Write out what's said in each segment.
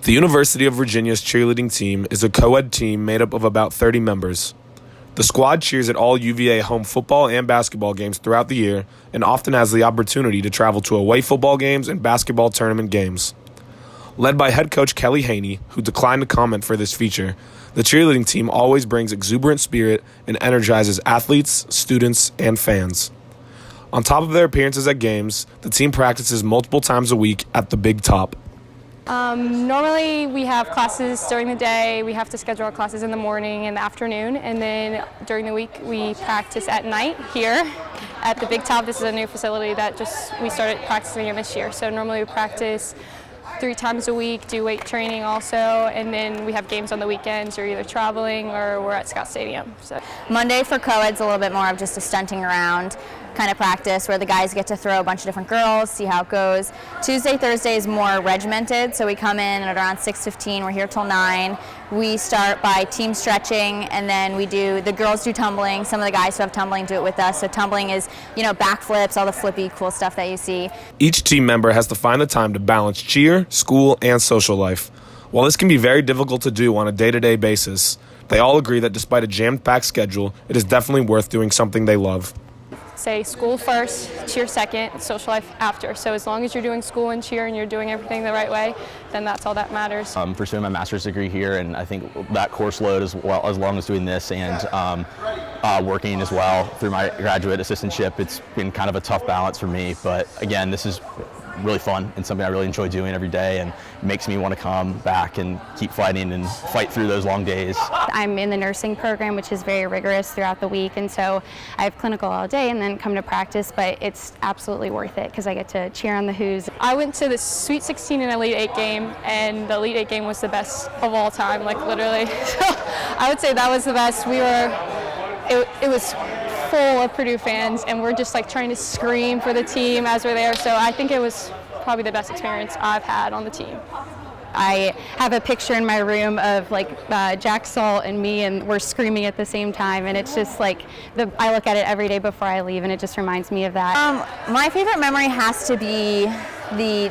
The University of Virginia's cheerleading team is a co-ed team made up of about 30 members. The squad cheers at all UVA home football and basketball games throughout the year and often has the opportunity to travel to away football games and basketball tournament games. Led by head coach Kelly Haney, who declined to comment for this feature, the cheerleading team always brings exuberant spirit and energizes athletes, students, and fans. On top of their appearances at games, the team practices multiple times a week at the Big Top. Normally we have classes during the day. We have to schedule our classes in the morning and the afternoon, and then during the week we practice at night here at the Big Top. This is a new facility that we started practicing in this year. So normally we practice 3 times a week, do weight training also, and then we have games on the weekends. We're either traveling or we're at Scott Stadium. So Monday for co-ed's a little bit more of just a stunting around kind of practice where the guys get to throw a bunch of different girls, see how it goes. Tuesday, Thursday is more regimented, so we come in at around 6:15, we're here till 9. We start by team stretching, and then the girls do tumbling. Some of the guys who have tumbling do it with us. So tumbling is, backflips, all the flippy cool stuff that you see. Each team member has to find the time to balance cheer, school, and social life. While this can be very difficult to do on a day-to-day basis, they all agree that despite a jammed-packed schedule, it is definitely worth doing something they love. Say school first, cheer second, social life after. So as long as you're doing school and cheer and you're doing everything the right way, then that's all that matters. I'm pursuing my master's degree here, and I think that course load as long as doing this and working as well through my graduate assistantship, it's been kind of a tough balance for me. But again, this is really fun and something I really enjoy doing every day, and it makes me want to come back and keep fighting and fight through those long days. I'm in the nursing program, which is very rigorous throughout the week, and so I have clinical all day and then come to practice, but it's absolutely worth it because I get to cheer on the Who's. I went to the Sweet 16 and Elite 8 game, and the Elite 8 game was the best of all time, like literally. So I would say that was the best. It was full of Purdue fans, and we're just trying to scream for the team as we're there. So I think it was probably the best experience I've had on the team. I have a picture in my room of Jack Salt and me, and we're screaming at the same time, and it's just I look at it every day before I leave, and it just reminds me of that. My favorite memory has to be the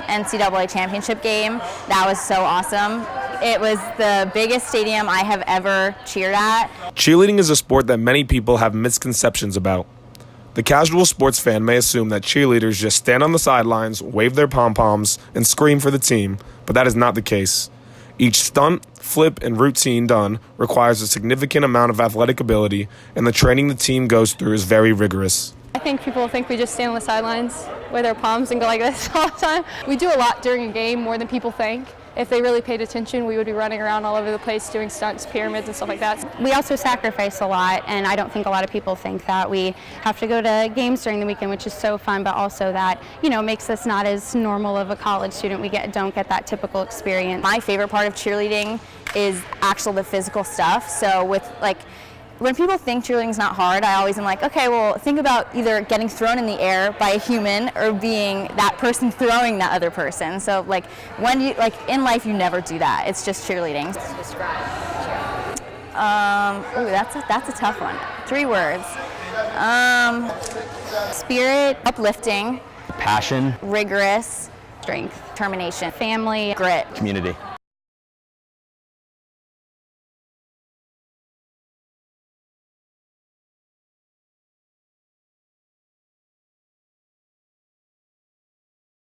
NCAA championship game. That was so awesome. It was the biggest stadium I have ever cheered at. Cheerleading is a sport that many people have misconceptions about. The casual sports fan may assume that cheerleaders just stand on the sidelines, wave their pom-poms, and scream for the team, but that is not the case. Each stunt, flip, and routine done requires a significant amount of athletic ability, and the training the team goes through is very rigorous. I think people think we just stand on the sidelines with our palms and go like this all the time. We do a lot during a game, more than people think. If they really paid attention, we would be running around all over the place doing stunts, pyramids, and stuff like that. We also sacrifice a lot, and I don't think a lot of people think that. We have to go to games during the weekend, which is so fun, but also that, makes us not as normal of a college student. We don't get that typical experience. My favorite part of cheerleading is actually the physical stuff. So when people think cheerleading's not hard, I always am like, okay, well, think about either getting thrown in the air by a human or being that person throwing that other person. So when you in life, you never do that. It's just cheerleading. That's a tough one. 3 words. Spirit, uplifting, Passion, rigorous, Strength, determination, family, grit. community.